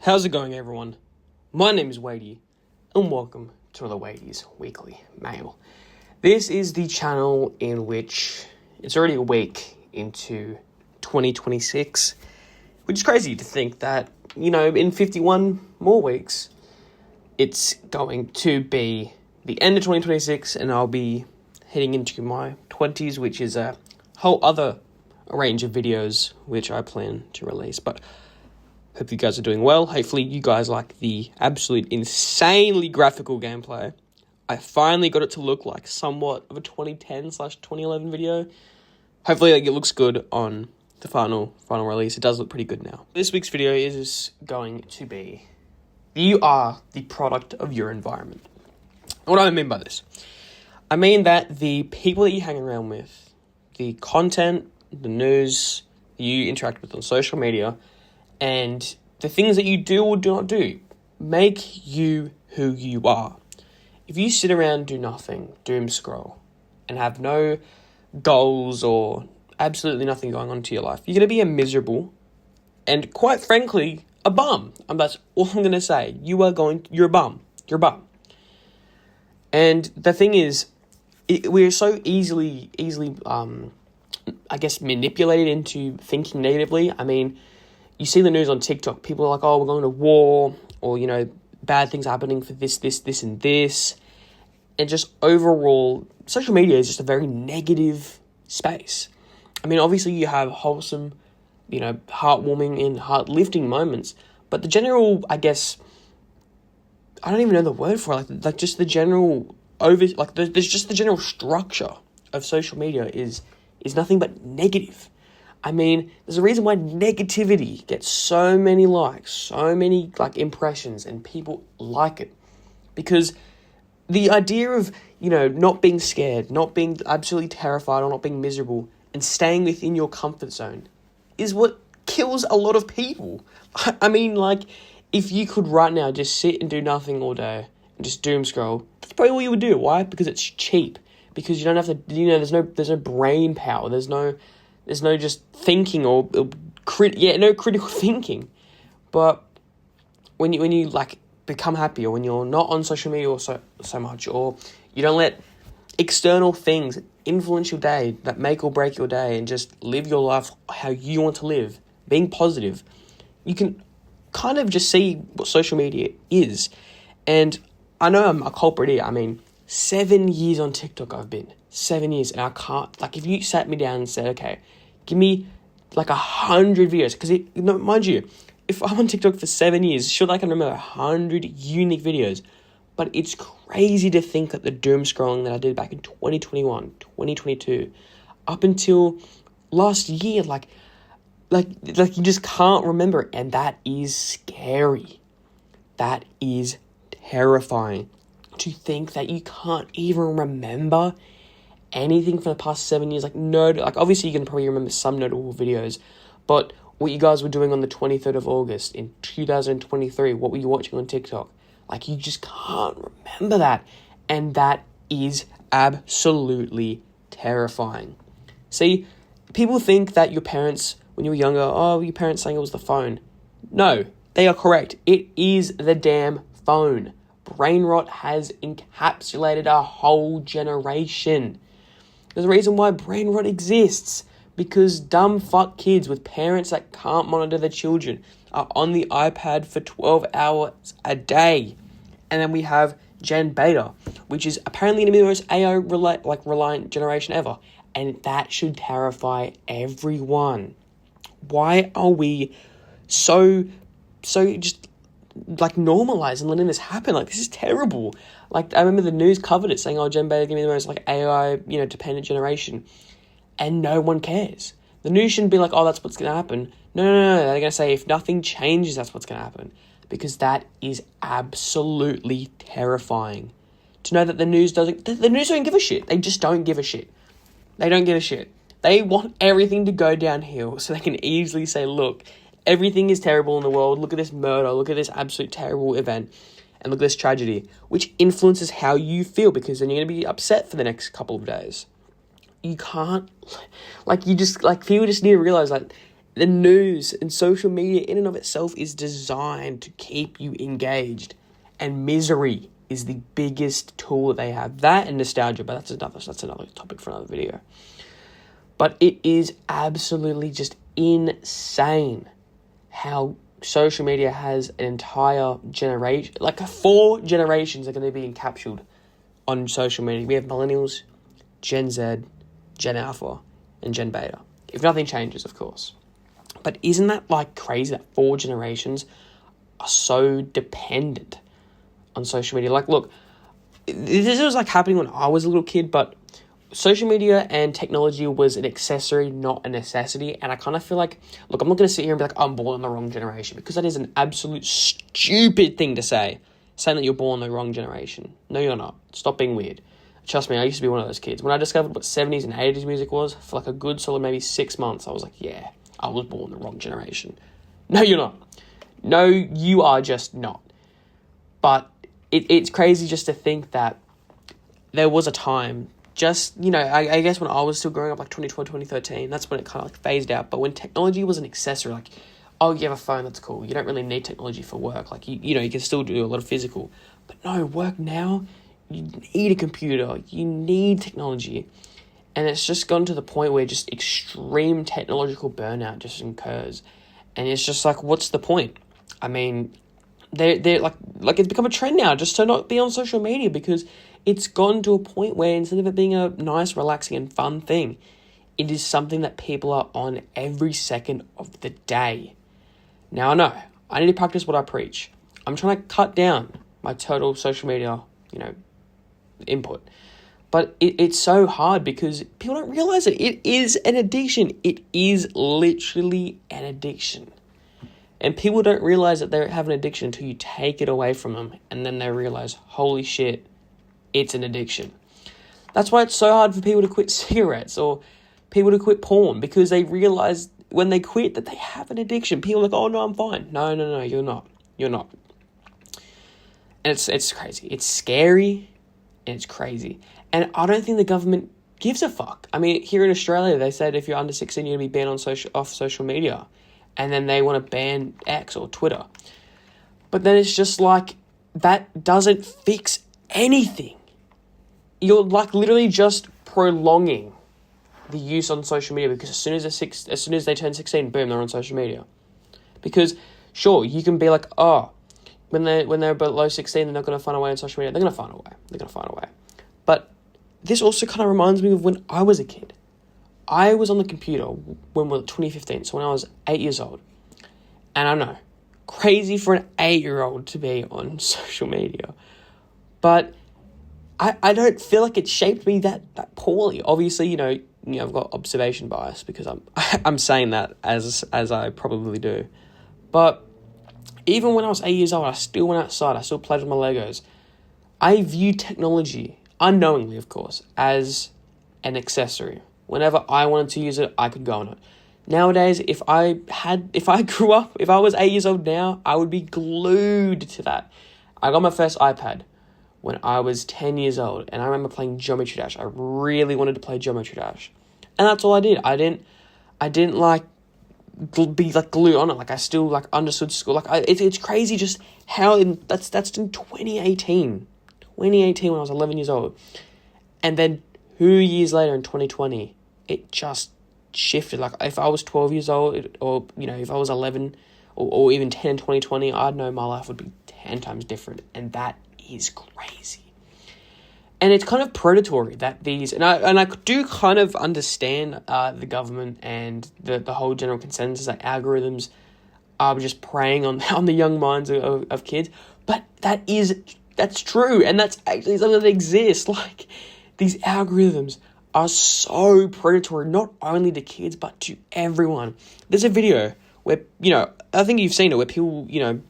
How's it going, everyone? My name is Wadey, and welcome to the Wadey's Weekly Mail. This is the channel in which it's already a week into 2026, which is crazy to think that, in 51 more weeks, it's going to be the end of 2026, and I'll be heading into my 20s, which is a whole other range of videos which I plan to release. But hope you guys are doing well. Hopefully you guys like the absolute insanely graphical gameplay. I finally got it to look like somewhat of a 2010/2011 video. Hopefully it looks good on the final release. It does look pretty good now. This week's video is going to be, you are the product of your environment. What do I mean by this? I mean that the people that you hang around with, the content, the news you interact with on social media, and the things that you do or do not do make you who you are. If you sit around and do nothing, doom scroll, and have no goals or absolutely nothing going on to your life, you're going to be a miserable and, quite frankly, a bum. And that's all I'm going to say. You're a bum. You're a bum. And the thing is, we're so easily, manipulated into thinking negatively. I mean, you see the news on TikTok, people are like, oh, we're going to war, or, bad things happening for this, and this. And just overall, social media is just a very negative space. I mean, obviously you have wholesome, heartwarming and heart-lifting moments, but the general, I don't even know the word for it, like just the general, there's just the general structure of social media is nothing but negative. I mean, there's a reason why negativity gets so many likes, so many impressions, and people like it. Because the idea of, not being scared, not being absolutely terrified, or not being miserable, and staying within your comfort zone is what kills a lot of people. I mean, if you could right now just sit and do nothing all day and just doom scroll, that's probably what you would do. Why? Because it's cheap. Because you don't have to, there's no brain power. There's no just thinking or no critical thinking. But when you become happy, or when you're not on social media or so much, or you don't let external things influence your day that make or break your day, and just live your life how you want to live, being positive, you can kind of just see what social media is. And I know I'm a culprit here. I mean, 7 years on TikTok I've been. 7 years, and I can't, if you sat me down and said, okay, give me 100 videos, because mind you, if I'm on TikTok for 7 years, sure, I can remember 100 unique videos, but it's crazy to think that the doom scrolling that I did back in 2021, 2022, up until last year, you just can't remember it, and that is scary. That is terrifying, to think that you can't even remember anything from the past 7 years. Obviously you can probably remember some notable videos, but what you guys were doing on the 23rd of August in 2023, what were you watching on TikTok? You just can't remember that, and that is absolutely terrifying. See, people think that your parents, when you were younger, your parents saying it was the phone. No, they are correct. It is the damn phone. Brain rot has encapsulated a whole generation. There's a reason why brain rot exists, because dumb fuck kids with parents that can't monitor their children are on the iPad for 12 hours a day. And then we have Gen Beta, which is apparently going to be the most AI reliant generation ever. And that should terrify everyone. Why are we so just normalize and letting this happen? This is terrible. I remember the news covered it, saying, Gen Beta is going to be the most AI, dependent generation. And no one cares. The news shouldn't be that's what's going to happen. No. They're going to say, if nothing changes, that's what's going to happen. Because that is absolutely terrifying. To know that the news don't give a shit. They just don't give a shit. They don't give a shit. They want everything to go downhill so they can easily say, look, everything is terrible in the world. Look at this murder. Look at this absolute terrible event. And look at this tragedy, which influences how you feel, because then you're going to be upset for the next couple of days. You can't, people just need to realize that The news and social media in and of itself is designed to keep you engaged. And misery is the biggest tool they have. That and nostalgia, but that's another topic for another video. But it is absolutely just insane how social media has an entire generation, like 4 generations are going to be encapsulated on social media. We have millennials, Gen Z, Gen Alpha, and Gen Beta. If nothing changes, of course. But isn't that like crazy that 4 generations are so dependent on social media? Like, look, this was like happening when I was a little kid, but social media and technology was an accessory, not a necessity. And I kind of feel like, look, I'm not going to sit here and be like, I'm born in the wrong generation, because that is an absolute stupid thing to say, saying that you're born in the wrong generation. No, you're not. Stop being weird. Trust me, I used to be one of those kids. When I discovered what 70s and 80s music was, for like a good solid maybe 6 months, I was like, yeah, I was born in the wrong generation. No, you're not. No, you are just not. But it's crazy just to think that there was a time, just, you know, I guess when I was still growing up, like 2012, 2013, that's when it kind of like phased out. But when technology was an accessory, like, oh, you have a phone, that's cool. You don't really need technology for work. Like, you know, you can still do a lot of physical. But no, work now, you need a computer. You need technology. And it's just gone to the point where just extreme technological burnout just occurs. And it's just like, what's the point? I mean, they're like it's become a trend now just to not be on social media, because it's gone to a point where instead of it being a nice, relaxing and fun thing, it is something that people are on every second of the day. Now, I know, I need to practice what I preach. I'm trying to cut down my total social media, you know, input. But it's so hard because people don't realize it. It is an addiction. It is literally an addiction. And people don't realize that they have an addiction until you take it away from them. And then they realize, holy shit, it's an addiction. That's why it's so hard for people to quit cigarettes or people to quit porn, because they realize when they quit that they have an addiction. People are like, oh, no, I'm fine. No, you're not. You're not. And it's crazy. It's scary and it's crazy. And I don't think the government gives a fuck. I mean, here in Australia, they said if you're under 16, you're going to be banned off social media. And then they want to ban X or Twitter. But then it's just like, that doesn't fix anything. You're like literally just prolonging the use on social media, because as soon as they turn 16, boom, they're on social media. Because sure, you can be like, oh, when they're below 16, they're not going to find a way on social media. They're going to find a way. But this also kind of reminds me of when I was a kid. I was on the computer when we were 2015, so when I was 8 years old. And I know, crazy for an 8-year-old to be on social media. But I don't feel like it shaped me that poorly. Obviously, you know, I've got observation bias because I'm saying that as I probably do. But even when I was 8 years old, I still went outside. I still played with my Legos. I viewed technology, unknowingly, of course, as an accessory. Whenever I wanted to use it, I could go on it. Nowadays, if I grew up, if I was 8 years old now, I would be glued to that. I got my first iPad when I was 10 years old, and I remember playing Geometry Dash. I really wanted to play Geometry Dash. And that's all I did. I didn't like be like glued on it. Like I still like understood school. Like it's crazy just how that's in 2018 when I was 11 years old. And then 2 years later in 2020, it just shifted. Like if I was 12 years old, or you know, if I was 11 or even 10 in 2020, I'd know my life would be 10 times different. And that is crazy. And it's kind of predatory that these, and I do kind of understand the government and the whole general consensus that algorithms are just preying on the young minds of kids. But that's true, and that's actually something that exists. Like, these algorithms are so predatory, not only to kids, but to everyone. There's a video where, you know, I think you've seen it, where people, you know,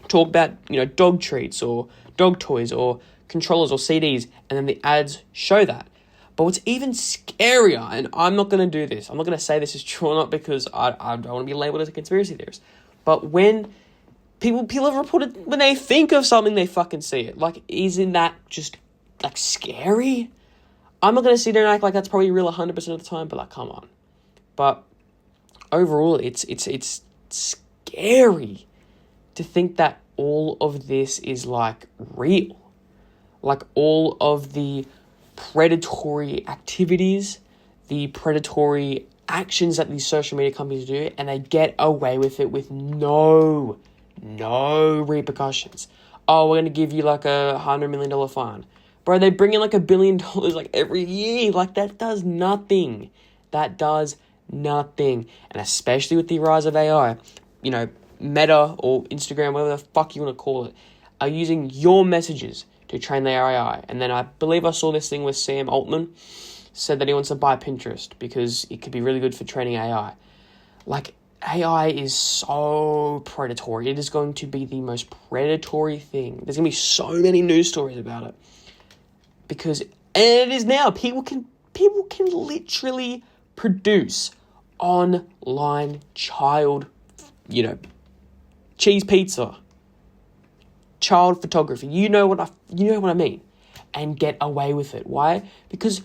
talk about, you know, dog treats or dog toys or controllers or CDs, and then the ads show that. But what's even scarier, and I'm not going to do this, I'm not going to say this is true or not because I don't want to be labeled as a conspiracy theorist, but when people have reported, when they think of something, they fucking see it. Like, isn't that just, like, scary? I'm not going to sit there and act like that's probably real 100% of the time, but, like, come on. But overall, it's scary to think that all of this is like real. Like all of the predatory activities, the predatory actions that these social media companies do, and they get away with it with no repercussions. Oh, we're going to give you like $100 million fine. Bro, they bring in like $1 billion like every year. Like that does nothing. That does nothing. And especially with the rise of AI, you know, Meta or Instagram, whatever the fuck you want to call it, are using your messages to train their AI. And then I believe I saw this thing with Sam Altman, said that he wants to buy Pinterest because it could be really good for training AI. Like, AI is so predatory. It is going to be the most predatory thing. There's going to be so many news stories about it. Because, and it is now, people can literally produce online child, cheese pizza, child photography. You know what I mean, and get away with it. Why? Because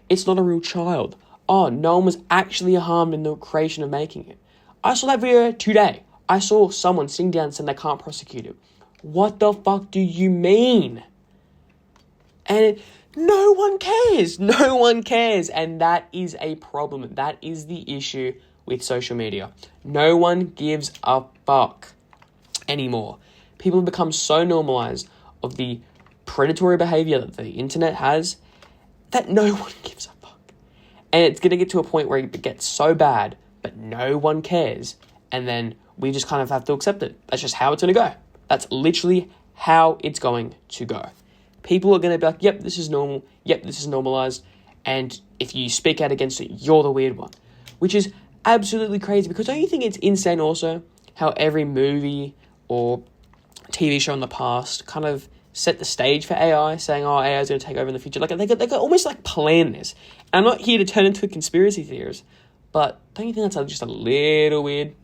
it's not a real child. No one was actually harmed in the creation of making it. I saw that video today. I saw someone sitting down saying they can't prosecute it. What the fuck do you mean? And no one cares. No one cares. And that is a problem. That is the issue with social media. No one gives a fuck anymore. People have become so normalized of the predatory behavior that the internet has that no one gives a fuck. And it's going to get to a point where it gets so bad, but no one cares. And then we just kind of have to accept it. That's just how it's going to go. That's literally how it's going to go. People are going to be like, yep, this is normal. Yep, this is normalized. And if you speak out against it, you're the weird one. Which is absolutely crazy, because don't you think it's insane also how every movie or TV show in the past kind of set the stage for AI, saying, AI is going to take over in the future. Like, they could almost like plan this. And I'm not here to turn into a conspiracy theorist, but don't you think that's just a little weird?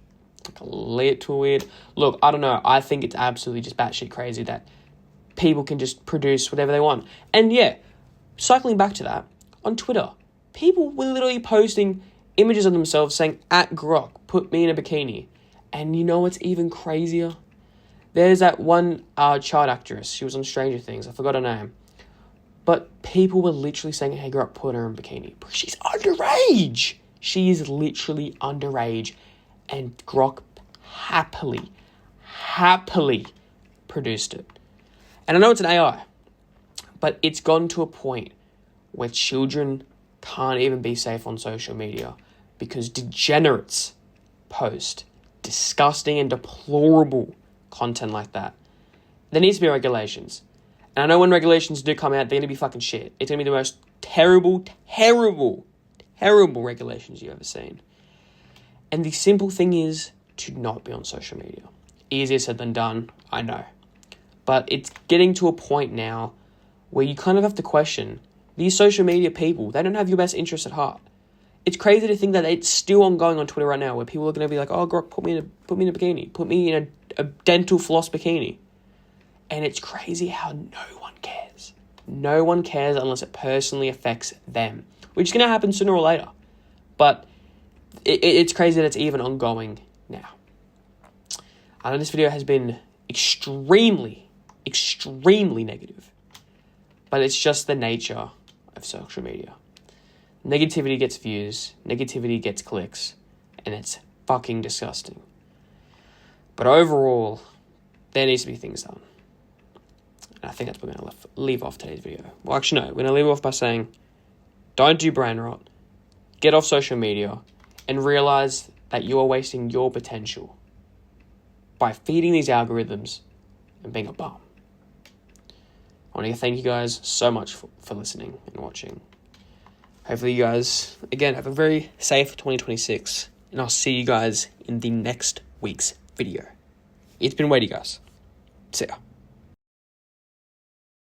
Like a little weird. Look, I don't know. I think it's absolutely just batshit crazy that people can just produce whatever they want. And yeah, cycling back to that, on Twitter, people were literally posting images of themselves saying, @Grok, put me in a bikini. And you know what's even crazier? There's that one child actress. She was on Stranger Things. I forgot her name. But people were literally saying, hey, Grok, put her in a bikini. She's underage. She is literally underage. And Grok happily produced it. And I know it's an AI, but it's gone to a point where children can't even be safe on social media because degenerates post disgusting and deplorable content like that. There needs to be regulations. And I know when regulations do come out, they're going to be fucking shit. It's going to be the most terrible regulations you've ever seen. And the simple thing is to not be on social media. Easier said than done, I know. But it's getting to a point now where you kind of have to question these social media people. They don't have your best interests at heart. It's crazy to think that it's still ongoing on Twitter right now, where people are going to be like, oh, Grok, put me in a bikini. Put me in a dental floss bikini. And it's crazy how no one cares. No one cares unless it personally affects them, which is going to happen sooner or later. But it's crazy that it's even ongoing now. I know this video has been extremely negative, but it's just the nature of social media. Negativity gets views, negativity gets clicks, and it's fucking disgusting. But overall, there needs to be things done. And I think that's what we're going to leave off today's video. Well, actually, no. We're going to leave off by saying, don't do brain rot. Get off social media and realize that you are wasting your potential by feeding these algorithms and being a bum. I want to thank you guys so much for listening and watching. Hopefully you guys, again, have a very safe 2026. And I'll see you guys in the next week's video. It's been waiting, guys. See ya.